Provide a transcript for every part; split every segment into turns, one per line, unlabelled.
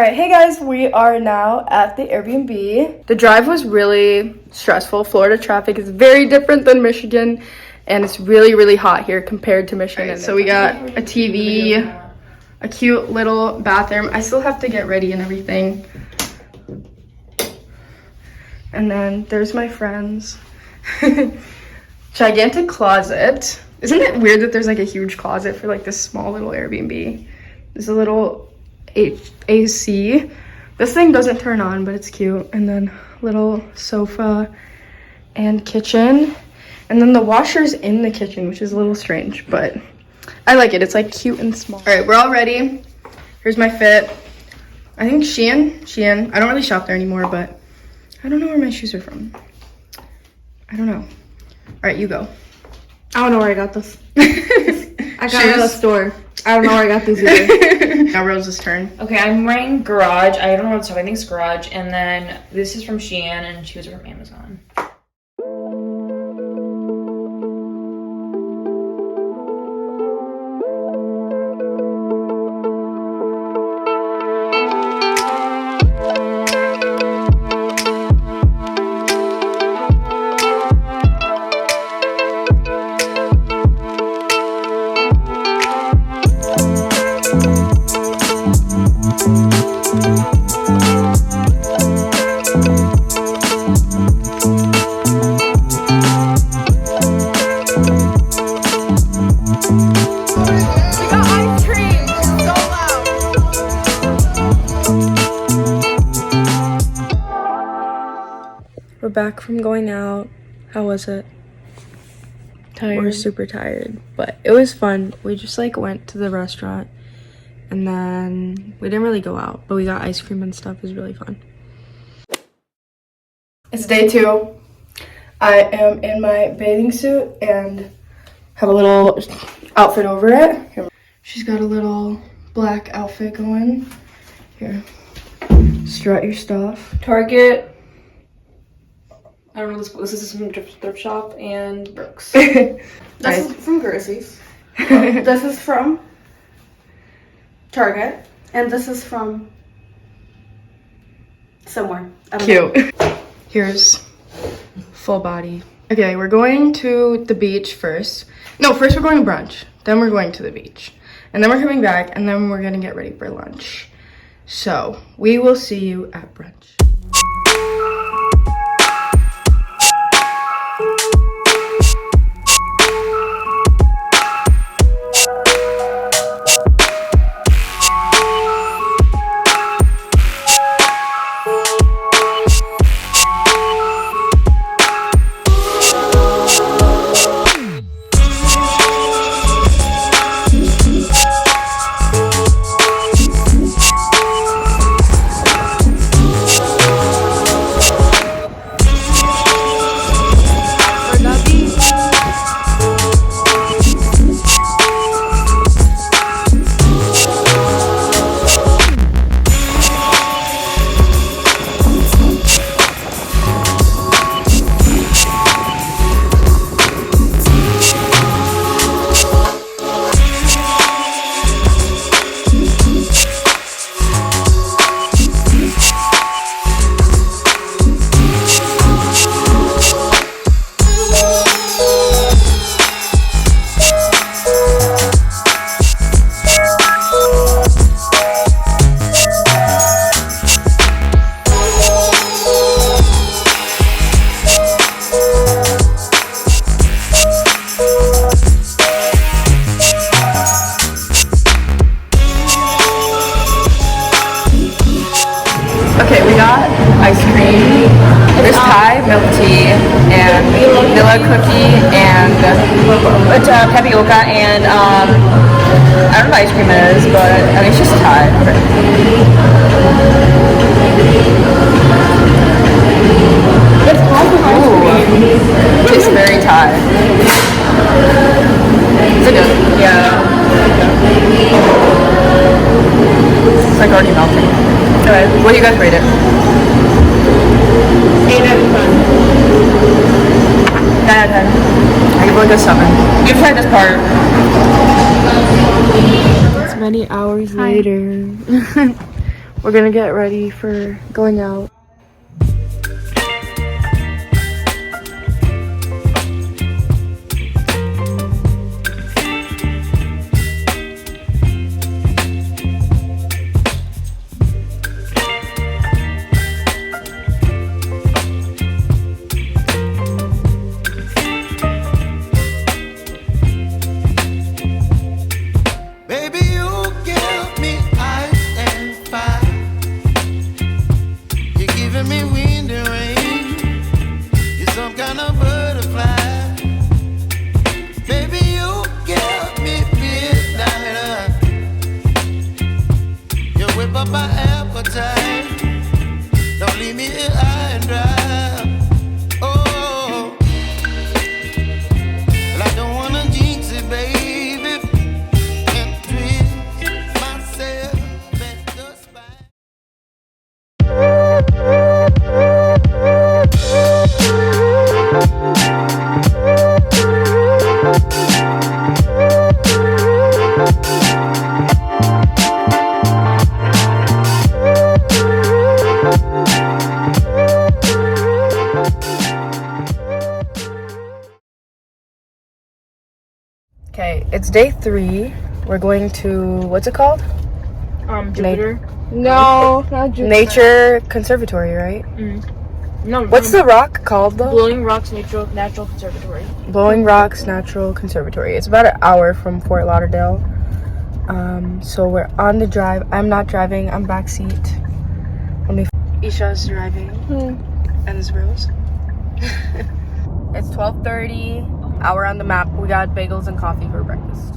Alright, hey guys, we are now at the Airbnb. The drive was really stressful. Florida traffic is very different than Michigan, and it's really, really hot here compared to Michigan. Right, so we got a TV, a cute little bathroom. I still have to get ready and everything. And then there's my friends. Gigantic closet. Isn't it weird that there's like a huge closet for like this small little Airbnb? There's a little AC. This thing doesn't turn on, but it's cute. And then little sofa and kitchen. And then the washer's in the kitchen, which is a little strange, but I like it. It's like cute and small. All right, we're all ready. Here's my fit. I think Shein. I don't really shop there anymore, but I don't know where my shoes are from. I don't know. All right, you go.
I don't know where I got this. I got it at a store. I don't know where I got these either.
Now Rose's turn.
Okay, I'm wearing Garage. I don't know what's up. I think it's Garage. And then this is from Shein, and shoes are from Amazon.
We're back from going out. How was it?
Tired.
We're super tired, but it was fun. We just like went to the restaurant and then we didn't really go out, but we got ice cream and stuff. It was really fun. It's day 2. I am in my bathing suit and have a little outfit over it. Here. She's got a little black outfit going. Here. Strut your stuff.
Target. I don't know, this is from thrift shop and Brooks.
This is from Gracie's. This is from Target. And this is from somewhere. I don't know.
Here's full body. Okay, we're going to the beach first. No, first we're going to brunch. Then we're going to the beach. And then we're coming back, and then we're gonna get ready for lunch. So, we will see you at brunch. Okay, we got ice cream. There's Thai milk tea and vanilla cookie and tapioca and I don't know what ice cream is, but I think it's just Thai. It's Ooh, tastes very Thai. Is it good? Yeah. It's like already melting. Alright, what do you guys rate it?
8 out of 10.
9 out of 10. I give it like a 7. You've tried this part. It's many hours later.
We're gonna get ready for going out.
Okay, it's day 3. We're going to, what's it called?
Jupiter.
No, not Jupiter.
Nature Conservatory, right?
No.
What's the rock called though?
Blowing Rocks Natural Conservatory.
Blowing Rocks Natural Conservatory. It's about an hour from Fort Lauderdale. So we're on the drive. I'm not driving. I'm backseat. Isha's driving, and this is Rose. It's 12:30. Hour on the map. We got bagels and coffee for breakfast.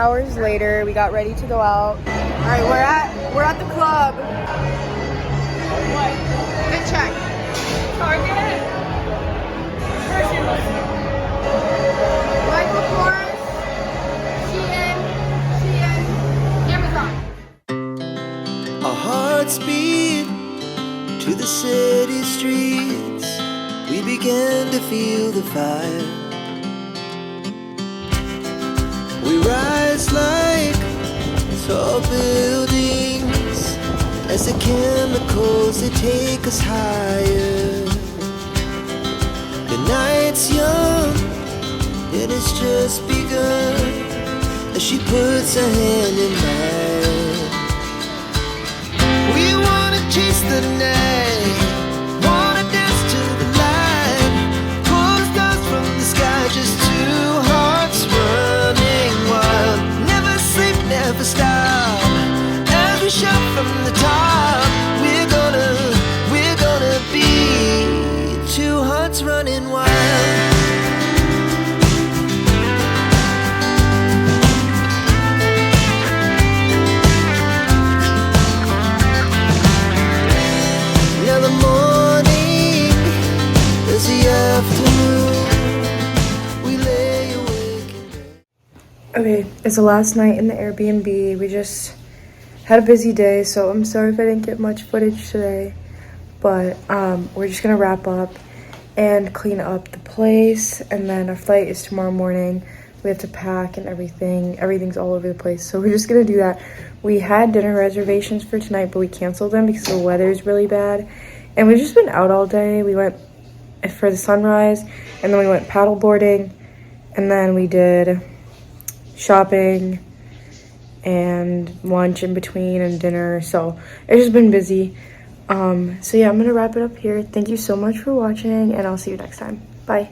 hours later. We got ready to go out. All right, we're at the club. What? Good check. Target. Michael Kors. Shein. Amazon.
Our hearts beat to the city streets. We began to feel the fire. We rise like tall buildings as the chemicals, they take us higher. The night's young and it's just begun as she puts her hand in mine. We wanna chase the night, wanna dance to the light, pull the stars from the sky, just two hearts running wild. Never sleep, never stop, as we shout from the top. We're gonna be two hearts running wild. Now the morning is the afternoon. We lay awake in bed.
Okay, it's the last night in the Airbnb. We just had a busy day, so I'm sorry if I didn't get much footage today. But we're just gonna wrap up and clean up the place, and then our flight is tomorrow morning. We have to pack and everything. Everything's all over the place, so we're just gonna do that. We had dinner reservations for tonight, but we canceled them because the weather is really bad. And we've just been out all day. We went for the sunrise, and then we went paddle boarding, and then we did shopping and lunch in between and dinner. So it's just been busy. So yeah, I'm gonna wrap it up here. Thank you so much for watching, and I'll see you next time. Bye.